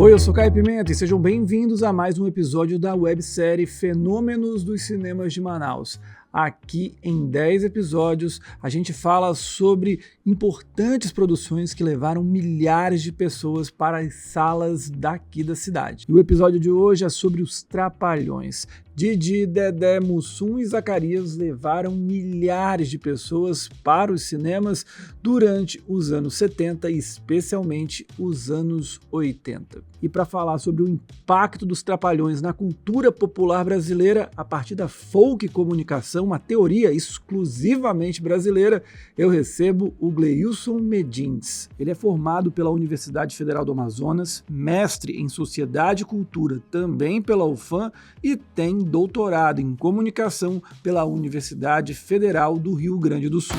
Oi, eu sou Caio Pimenta e sejam bem-vindos a mais um episódio da websérie Fenômenos dos Cinemas de Manaus. Aqui em 10 episódios a gente fala sobre importantes produções que levaram milhares de pessoas para as salas daqui da cidade. E o episódio de hoje é sobre os Trapalhões. Didi, Dedé, Mussum e Zacarias levaram milhares de pessoas para os cinemas durante os anos 70 e especialmente os anos 80. E para falar sobre o impacto dos Trapalhões na cultura popular brasileira a partir da folk comunicação, uma teoria exclusivamente brasileira, eu recebo o Gleilson Medins. Ele é formado pela Universidade Federal do Amazonas, mestre em Sociedade e Cultura também pela UFAM e tem doutorado em Comunicação pela Universidade Federal do Rio Grande do Sul.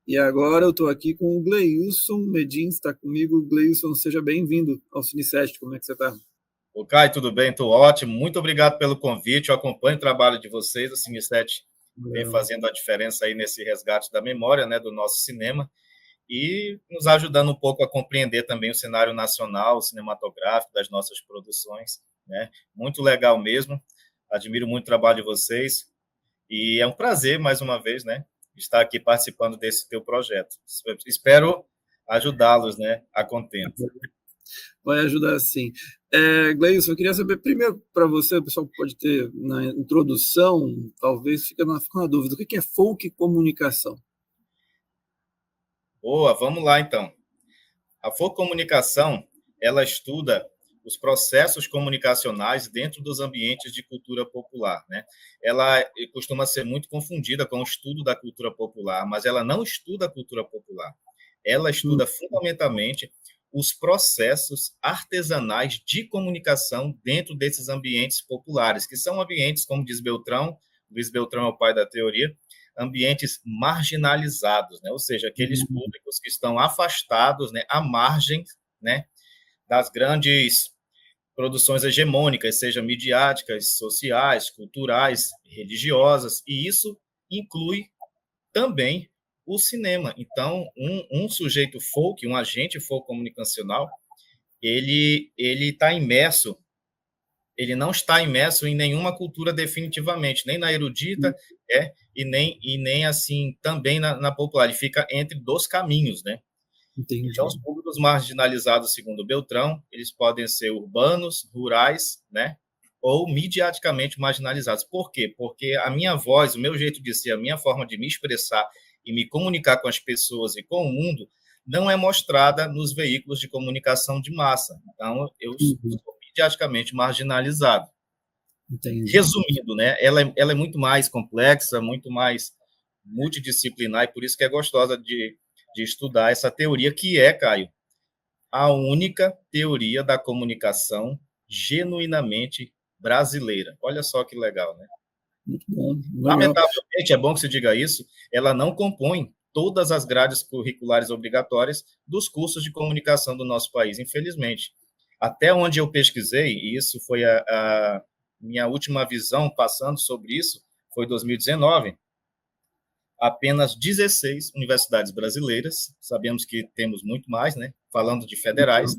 E agora eu estou aqui com o Gleilson Medins, está comigo. Gleilson, seja bem-vindo ao Cine7, como é que você está? Ô, Caio, tudo bem? Estou ótimo. Muito obrigado pelo convite. Eu acompanho o trabalho de vocês. O Cine7 vem fazendo a diferença aí nesse resgate da memória, né, do nosso cinema e nos ajudando um pouco a compreender também o cenário nacional, cinematográfico das nossas produções, né? Muito legal mesmo. Admiro muito o trabalho de vocês e é um prazer, mais uma vez, né, estar aqui participando desse teu projeto. Espero ajudá-los, né, a contento. Vai ajudar sim. Gleilson, eu queria saber primeiro para você, o pessoal pode ter na introdução, talvez fique uma dúvida, o que é folk comunicação? Boa, vamos lá então. A folk comunicação, ela estuda os processos comunicacionais dentro dos ambientes de cultura popular, né? Ela costuma ser muito confundida com o estudo da cultura popular, mas ela não estuda a cultura popular. Ela estuda fundamentalmente os processos artesanais de comunicação dentro desses ambientes populares, que são ambientes, como diz Beltrão, Luiz Beltrão é o pai da teoria, ambientes marginalizados, né? Ou seja, aqueles públicos que estão afastados, né, à margem, né, das grandes produções hegemônicas, sejam midiáticas, sociais, culturais, religiosas, e isso inclui também o cinema. Então, um sujeito folk, um agente folk comunicacional, ele está imerso, ele não está imerso em nenhuma cultura definitivamente, nem na erudita, e nem assim também na popular. Ele fica entre dois caminhos, né? Entendi. Então, os públicos marginalizados, segundo Beltrão, eles podem ser urbanos, rurais, né? Ou midiaticamente marginalizados. Por quê? Porque a minha voz, o meu jeito de ser, a minha forma de me expressar e me comunicar com as pessoas e com o mundo não é mostrada nos veículos de comunicação de massa. Então, eu sou midiaticamente marginalizado. Entendi. Resumindo, né? Ela é muito mais complexa, muito mais multidisciplinar, e por isso que é gostosa de estudar essa teoria, que é, Caio, a única teoria da comunicação genuinamente brasileira. Olha só que legal, né? Muito bom. Lamentavelmente, é bom que se diga isso, ela não compõe todas as grades curriculares obrigatórias dos cursos de comunicação do nosso país, infelizmente. Até onde eu pesquisei, e isso foi a minha última visão passando sobre isso, foi 2019, apenas 16 universidades brasileiras, sabemos que temos muito mais, né? Falando de federais,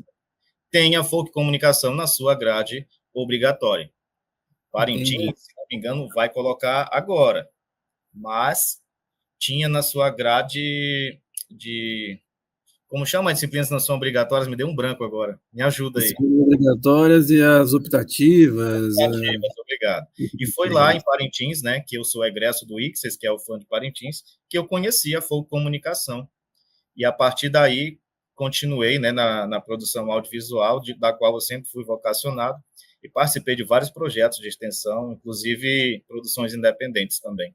tem a folk comunicação na sua grade obrigatória. Parintins, se não me engano, vai colocar agora, mas tinha na sua grade de... Como chama as disciplinas que não são obrigatórias? Me deu um branco agora. Me ajuda aí. As obrigatórias e as optativas. Obrigado. E foi lá em Parintins, né, que eu sou egresso do ICSES, que é o fã de Parintins, que eu conhecia a folk comunicação. E a partir daí continuei, né, na produção audiovisual, da qual eu sempre fui vocacionado, e participei de vários projetos de extensão, inclusive produções independentes também.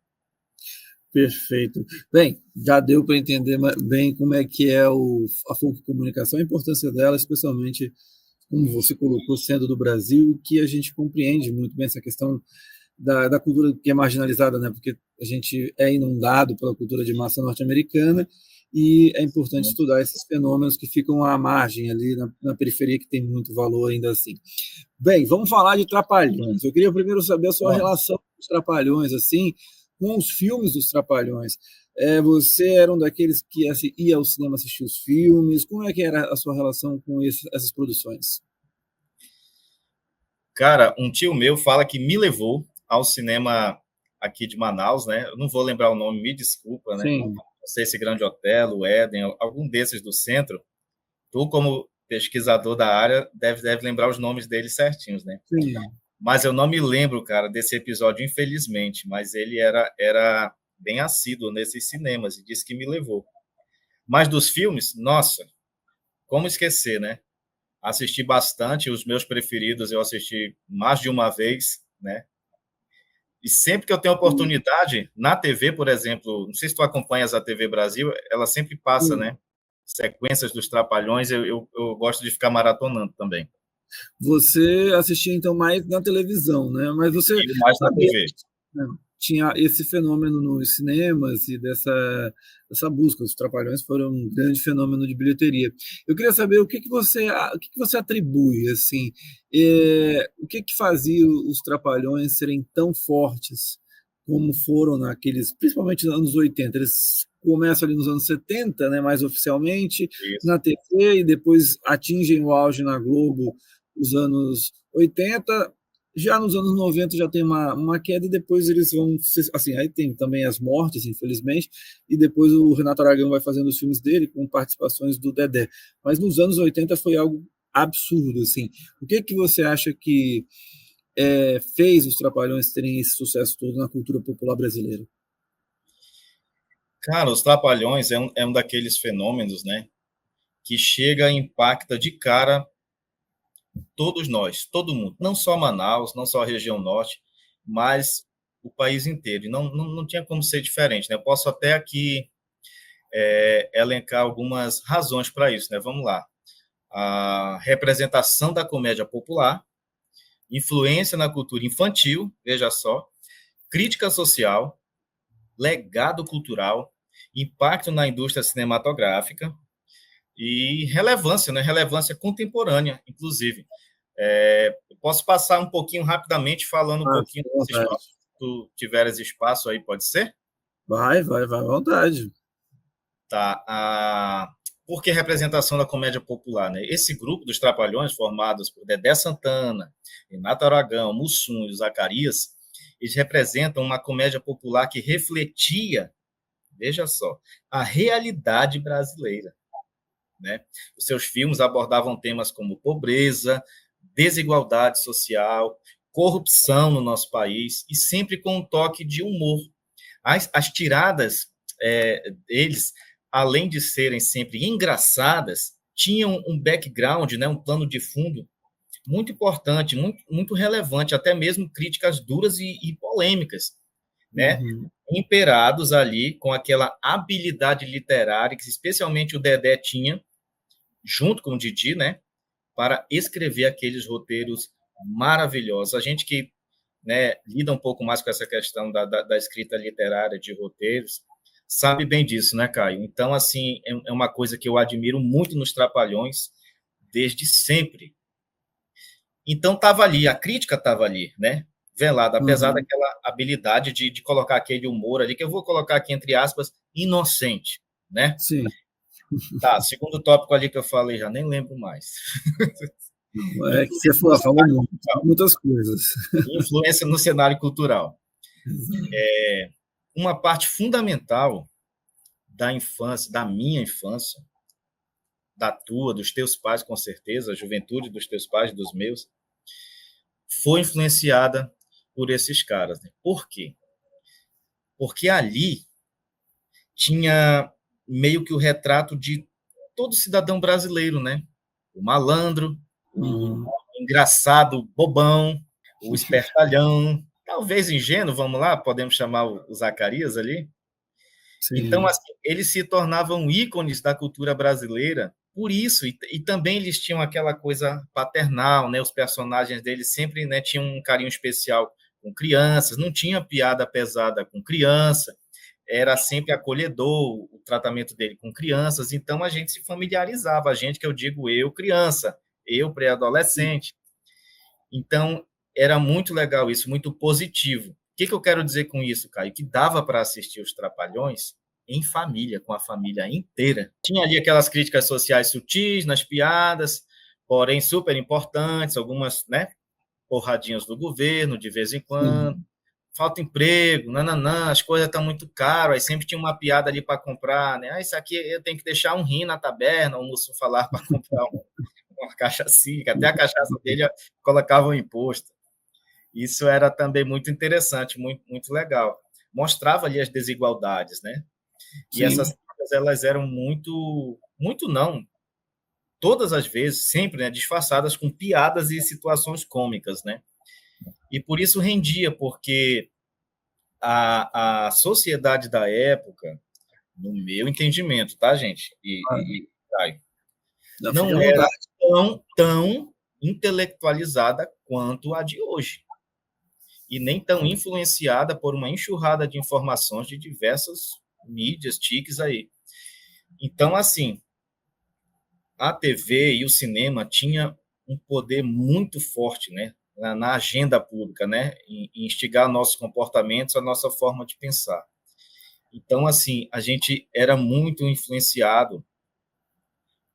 Perfeito. Bem, já deu para entender bem como é que é a folk comunicação, a importância dela, especialmente, como você colocou, sendo do Brasil, que a gente compreende muito bem essa questão da cultura que é marginalizada, né? Porque a gente é inundado pela cultura de massa norte-americana e é importante estudar esses fenômenos que ficam à margem, ali na periferia, que tem muito valor ainda assim. Bem, vamos falar de Trapalhões. Eu queria primeiro saber a sua relação com os Trapalhões, assim, com os filmes dos Trapalhões. Você era um daqueles que ia ao cinema assistir os filmes? Como é que era a sua relação com essas produções? Cara, um tio meu fala que me levou ao cinema aqui de Manaus, né? Eu não vou lembrar o nome, me desculpa, né? Sim. Não sei se Grande Hotel, o Éden, algum desses do centro. Tu, como pesquisador da área, deve lembrar os nomes deles certinhos, né? Sim. Mas eu não me lembro, cara, desse episódio, infelizmente. Mas ele era bem assíduo nesses cinemas e disse que me levou. Mas dos filmes, nossa, como esquecer, né? Assisti bastante, os meus preferidos eu assisti mais de uma vez, né? E sempre que eu tenho oportunidade, na TV, por exemplo, não sei se tu acompanhas a TV Brasil, ela sempre passa, Sim. né? Sequências dos Trapalhões, eu gosto de ficar maratonando também. Você assistia então mais na televisão, né? Mas você E mais na sabia TV. que, né, tinha esse fenômeno nos cinemas e dessa busca. Os Trapalhões foram um grande fenômeno de bilheteria. Eu queria saber o que você atribui, assim, o que fazia os Trapalhões serem tão fortes como foram naqueles, principalmente nos anos 80. Eles começam ali nos anos 70, né, mais oficialmente, Isso. na TV, e depois atingem o auge na Globo nos anos 80. Já nos anos 90 já tem uma queda, e depois eles vão, assim, aí tem também as mortes, infelizmente, e depois o Renato Aragão vai fazendo os filmes dele com participações do Dedé. Mas nos anos 80 foi algo absurdo, assim. O que que você acha que fez os Trapalhões terem esse sucesso todo na cultura popular brasileira? Cara, os Trapalhões é um daqueles fenômenos, né? Que chega e impacta de cara todos nós, todo mundo. Não só Manaus, não só a região norte, mas o país inteiro. E não tinha como ser diferente, né? Eu posso até aqui elencar algumas razões para isso, né? Vamos lá. A representação da comédia popular, influência na cultura infantil, veja só, crítica social, legado cultural, impacto na indústria cinematográfica e relevância, né? Relevância contemporânea, inclusive. Eu posso passar um pouquinho rapidamente falando um Ah, pouquinho fica à desses vontade. tópicos. Se tu tiveres espaço aí, pode ser? Vai à vontade. Tá. Por que representação da comédia popular? Né? Esse grupo dos Trapalhões, formados por Dedé Santana, Renato Aragão, Mussum e Zacarias, eles representam uma comédia popular que refletia, veja só, a realidade brasileira. Né? Os seus filmes abordavam temas como pobreza, desigualdade social, corrupção no nosso país, e sempre com um toque de humor. As tiradas deles, além de serem sempre engraçadas, tinham um background, né, um plano de fundo muito importante, muito relevante, até mesmo críticas duras e polêmicas, né? Uhum. Imperados ali com aquela habilidade literária que especialmente o Dedé tinha, junto com o Didi, né, para escrever aqueles roteiros maravilhosos. A gente que, né, lida um pouco mais com essa questão da escrita literária de roteiros, sabe bem disso, né, Caio? Então, assim, é uma coisa que eu admiro muito nos Trapalhões desde sempre. Então, estava ali, a crítica estava ali, né? Velada, apesar Uhum. daquela habilidade de colocar aquele humor ali, que eu vou colocar aqui entre aspas, inocente, né? Sim. Tá, segundo tópico ali que eu falei, já nem lembro mais. É que você falou muito, muitas coisas. Influência no cenário cultural. Uma parte fundamental da infância, da minha infância, da tua, dos teus pais, com certeza, a juventude dos teus pais, dos meus, foi influenciada por esses caras. Né? Por quê? Porque ali tinha meio que o retrato de todo cidadão brasileiro, né? O malandro, o Uhum. engraçado bobão, o espertalhão, talvez ingênuo, vamos lá, podemos chamar o Zacarias ali. Então, Sim. assim, eles se tornavam ícones da cultura brasileira por isso, e também eles tinham aquela coisa paternal, né? Os personagens deles sempre, né, tinham um carinho especial com crianças, não tinha piada pesada com criança, era sempre acolhedor o tratamento dele com crianças, então a gente se familiarizava, a gente que eu digo eu, criança, eu pré-adolescente. Então, era muito legal isso, muito positivo. que eu quero dizer com isso, Caio? Que dava para assistir os Trapalhões em família, com a família inteira. Tinha ali aquelas críticas sociais sutis nas piadas, porém super importantes, algumas, né, porradinhas do governo de vez em quando. Sim. Falta emprego, nananã, as coisas estão muito caras, aí sempre tinha uma piada ali para comprar, né? Isso aqui eu tenho que deixar um rim na taberna, o moço falar para comprar uma cachaça, até a cachaça dele colocava um imposto. Isso era também muito interessante, muito, muito legal. Mostrava ali as desigualdades, né? E essas Sim. coisas, elas eram muito, muito não, todas as vezes, sempre, né, disfarçadas com piadas e situações cômicas, né? E por isso rendia, porque a sociedade da época, no meu entendimento, tá, gente? Caio, Não, fique à não era vontade. tão intelectualizada quanto a de hoje. E nem tão influenciada por uma enxurrada de informações de diversas mídias, TICs aí. Então, assim, a TV e o cinema tinha um poder muito forte, né, na agenda pública, né, em instigar nossos comportamentos, a nossa forma de pensar. Então, assim, a gente era muito influenciado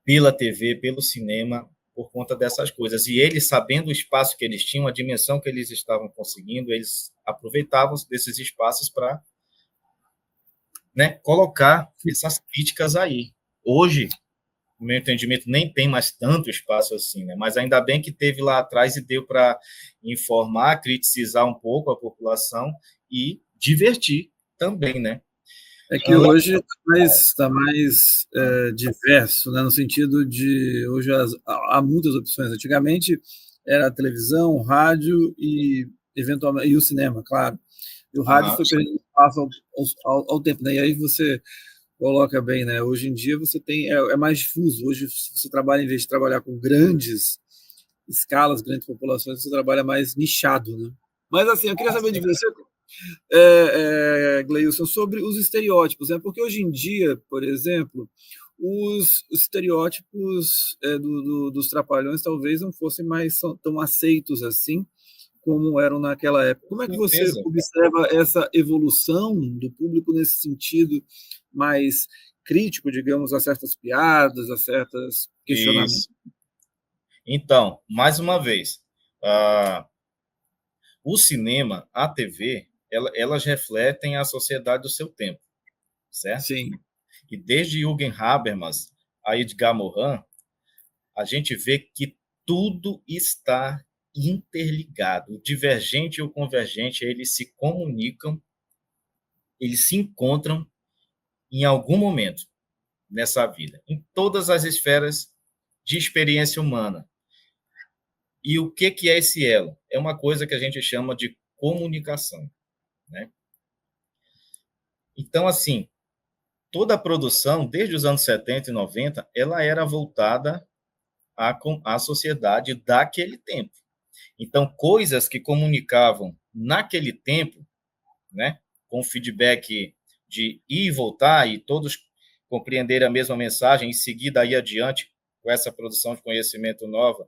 pela TV, pelo cinema, por conta dessas coisas. E eles, sabendo o espaço que eles tinham, a dimensão que eles estavam conseguindo, eles aproveitavam desses espaços para, né, colocar essas críticas aí. Hoje, no meu entendimento, nem tem mais tanto espaço assim, né? Mas ainda bem que teve lá atrás e deu para informar, criticizar um pouco a população e divertir também, né? É que hoje está mais diverso, né? No sentido de hoje há muitas opções. Antigamente era a televisão, rádio e eventualmente e o cinema, claro. E o rádio Uhum. foi perdendo espaço ao tempo, né? E aí você coloca bem, né? Hoje em dia você tem é mais difuso. Hoje você trabalha, em vez de trabalhar com grandes escalas, grandes populações, você trabalha mais nichado, né? Mas assim, eu queria saber de você, Gleilson, sobre os estereótipos, né? Porque hoje em dia, por exemplo, os estereótipos dos trapalhões talvez não fossem mais tão aceitos assim como eram naquela época. Como é que você Certeza. observa essa evolução do público nesse sentido mais crítico, digamos, a certas piadas, a certos questionamentos? Isso. Então, mais uma vez, o cinema, a TV, elas refletem a sociedade do seu tempo, certo? Sim. E desde Jürgen Habermas a Edgar Morin, a gente vê que tudo está interligado. O divergente e o convergente, eles se comunicam, eles se encontram em algum momento nessa vida, em todas as esferas de experiência humana. E o que é esse elo? É uma coisa que a gente chama de comunicação, né? Então, assim, toda a produção, desde os anos 70 e 90, ela era voltada à sociedade daquele tempo. Então, coisas que comunicavam naquele tempo, né, com feedback de ir e voltar e todos compreenderem a mesma mensagem e seguir daí adiante com essa produção de conhecimento nova,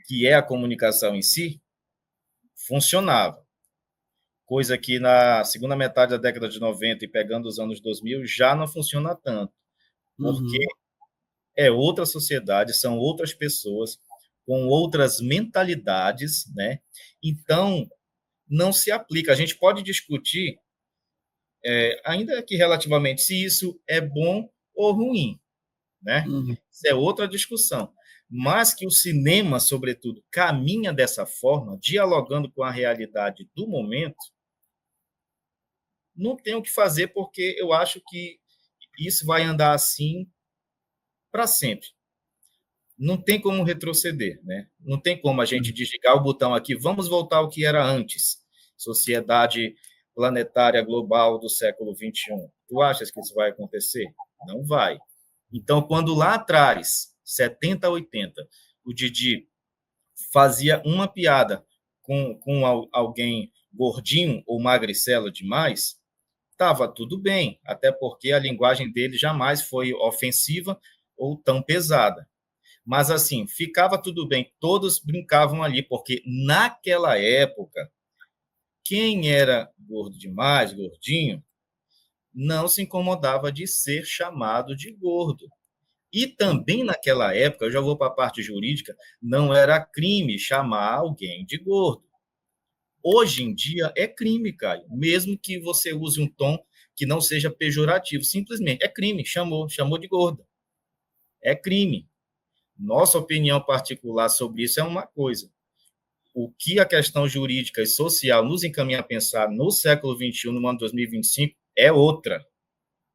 que é a comunicação em si, funcionava. Coisa que na segunda metade da década de 90 e pegando os anos 2000 já não funciona tanto, porque Uhum. é outra sociedade, são outras pessoas com outras mentalidades, né? Então, não se aplica. A gente pode discutir, ainda que relativamente, se isso é bom ou ruim, né? Uhum. Isso é outra discussão. Mas que o cinema, sobretudo, caminha dessa forma, dialogando com a realidade do momento, não tem o que fazer, porque eu acho que isso vai andar assim para sempre. Não tem como retroceder, né? Não tem como a gente desligar o botão aqui, vamos voltar ao que era antes, sociedade planetária global do século XXI. Tu achas que isso vai acontecer? Não vai. Então, quando lá atrás, 70, 80, o Didi fazia uma piada com alguém gordinho ou magricelo demais, estava tudo bem, até porque a linguagem dele jamais foi ofensiva ou tão pesada. Mas, assim, ficava tudo bem, todos brincavam ali, porque naquela época, quem era gordo demais, gordinho, não se incomodava de ser chamado de gordo. E também naquela época, eu já vou para a parte jurídica, não era crime chamar alguém de gordo. Hoje em dia é crime, Caio, mesmo que você use um tom que não seja pejorativo, simplesmente é crime, chamou de gorda. É crime. Nossa opinião particular sobre isso é uma coisa. O que a questão jurídica e social nos encaminha a pensar no século XXI, no ano 2025, é outra.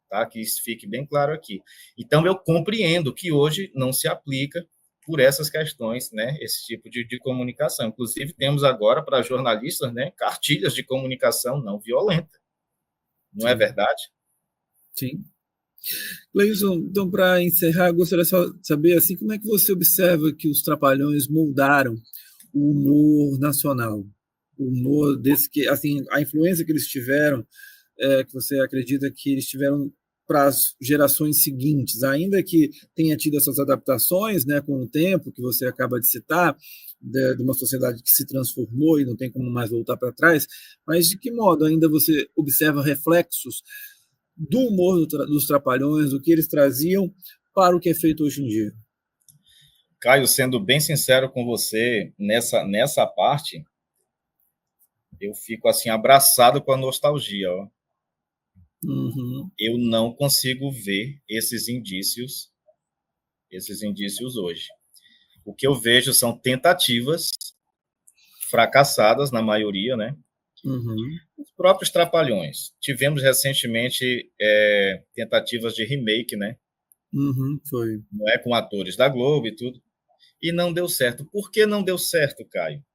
Tá? Que isso fique bem claro aqui. Então, eu compreendo que hoje não se aplica por essas questões, né, esse tipo de comunicação. Inclusive, temos agora, para jornalistas, né, cartilhas de comunicação não violenta. Não é verdade? Sim. Leison, então, para encerrar, gostaria só de saber assim, como é que você observa que os Trapalhões moldaram o humor nacional? O humor desse que, assim, a influência que eles tiveram, que você acredita que eles tiveram para as gerações seguintes, ainda que tenha tido essas adaptações, né, com o tempo que você acaba de citar, de uma sociedade que se transformou e não tem como mais voltar para trás, mas de que modo ainda você observa reflexos do humor dos Trapalhões, do que eles traziam para o que é feito hoje em dia? Caio, sendo bem sincero com você, nessa parte, eu fico assim abraçado com a nostalgia. Ó. Uhum. Eu não consigo ver esses indícios hoje. O que eu vejo são tentativas fracassadas, na maioria, né? Uhum. Os próprios Trapalhões. Tivemos recentemente tentativas de remake, né? Uhum, foi. Não é com atores da Globo e tudo. E não deu certo. Por que não deu certo, Caio?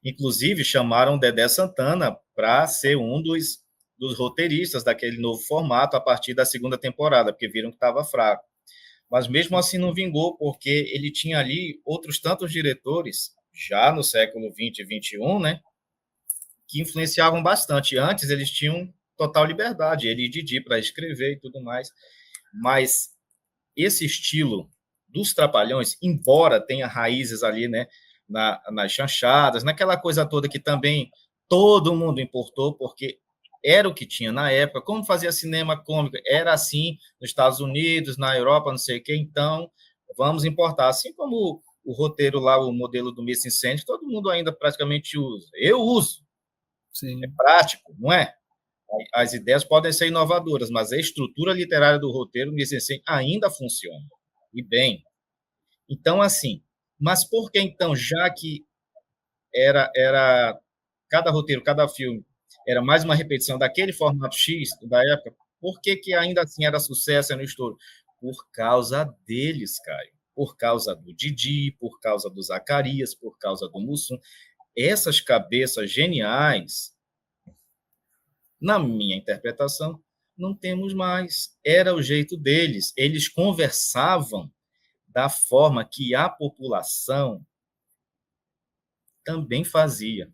Inclusive, chamaram Dedé Santana para ser um dos roteiristas daquele novo formato a partir da segunda temporada, porque viram que estava fraco. Mas mesmo assim não vingou, porque ele tinha ali outros tantos diretores, já no século XX e XXI, né, que influenciavam bastante. Antes eles tinham total liberdade, ele e Didi para escrever e tudo mais. Mas esse estilo dos Trapalhões, embora tenha raízes ali, né, nas chanchadas, naquela coisa toda que também todo mundo importou, porque era o que tinha na época, como fazia cinema cômico, era assim nos Estados Unidos, na Europa, não sei o quê, então vamos importar. Assim como o roteiro lá, o modelo do Miss Incêndio, todo mundo ainda praticamente usa. Eu uso, é Sim. prático, não é? As ideias podem ser inovadoras, mas a estrutura literária do roteiro, Miss Incêndio, ainda funciona. E bem. Então, assim, mas por que então, já que era cada roteiro, cada filme, era mais uma repetição daquele formato X da época, por que que ainda assim era sucesso no estouro? Por causa deles, Caio. Por causa do Didi, por causa do Zacarias, por causa do Mussum. Essas cabeças geniais, na minha interpretação, não temos mais. Era o jeito deles. Eles conversavam da forma que a população também fazia,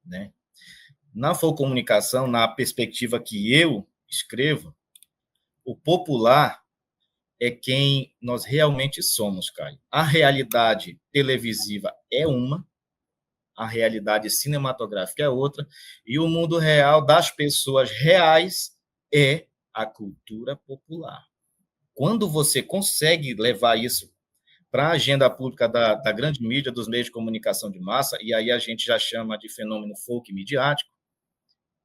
né? Na comunicação, na perspectiva que eu escrevo, o popular é quem nós realmente somos, Caio. A realidade televisiva é uma, a realidade cinematográfica é outra, e o mundo real das pessoas reais é a cultura popular. Quando você consegue levar isso para a agenda pública da grande mídia, dos meios de comunicação de massa, e aí a gente já chama de fenômeno folk midiático,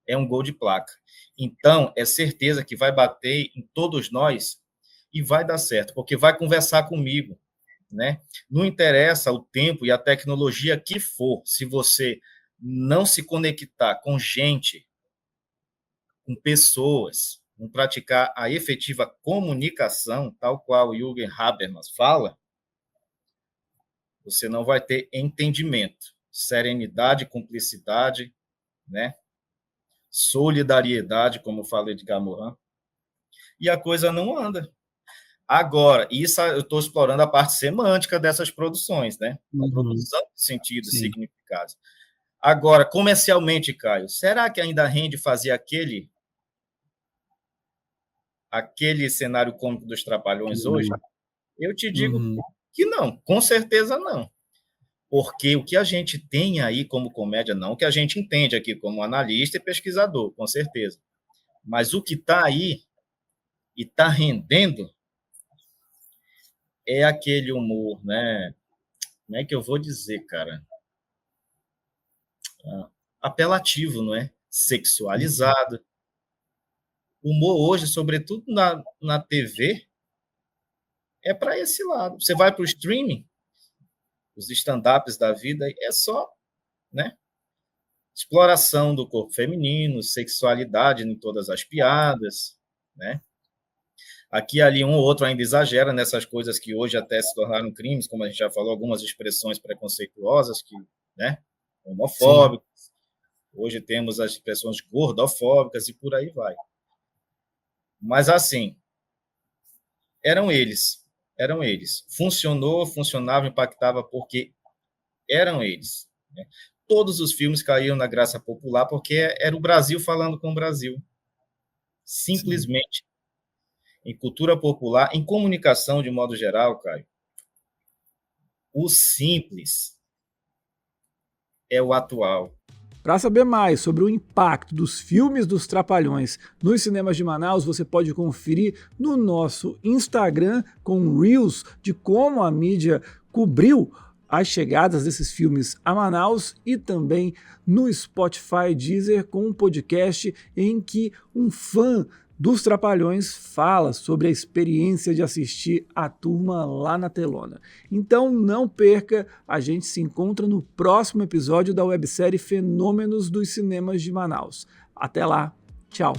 é um gol de placa. Então, é certeza que vai bater em todos nós e vai dar certo, porque vai conversar comigo, né? Não interessa o tempo e a tecnologia que for, se você não se conectar com gente, com pessoas, não praticar a efetiva comunicação, tal qual o Jürgen Habermas fala, você não vai ter entendimento, serenidade, cumplicidade, né? Solidariedade, como fala Edgar Morin, e a coisa não anda. Agora, isso eu estou explorando a parte semântica dessas produções, né? A Uhum. produção de sentido e Sim. significados. Agora, comercialmente, Caio, será que ainda rende fazer aquele cenário cômico dos Trapalhões hoje? Eu te digo Uhum. que não, com certeza não. Porque o que a gente tem aí como comédia, não o que a gente entende aqui como analista e pesquisador, com certeza. Mas o que está aí e está rendendo é aquele humor, né? Como é que eu vou dizer, cara? Apelativo, não é? Sexualizado. O humor hoje, sobretudo na TV, é para esse lado. Você vai para o streaming, os stand-ups da vida, é só, né? Exploração do corpo feminino, sexualidade em todas as piadas, né? Aqui ali um ou outro ainda exagera nessas coisas que hoje até se tornaram crimes, como a gente já falou, algumas expressões preconceituosas, que, né? Homofóbicas. Hoje temos as expressões gordofóbicas e por aí vai. Mas assim, eram eles. Funcionava, impactava porque eram eles. Né? Todos os filmes caíram na graça popular porque era o Brasil falando com o Brasil. Simplesmente. Sim. Em cultura popular, em comunicação de modo geral, Caio, o simples é o atual. Para saber mais sobre o impacto dos filmes dos Trapalhões nos cinemas de Manaus, você pode conferir no nosso Instagram com Reels de como a mídia cobriu as chegadas desses filmes a Manaus e também no Spotify Deezer com um podcast em que um fã dos Trapalhões fala sobre a experiência de assistir a turma lá na telona. Então não perca, a gente se encontra no próximo episódio da websérie Fenômenos dos Cinemas de Manaus. Até lá, tchau!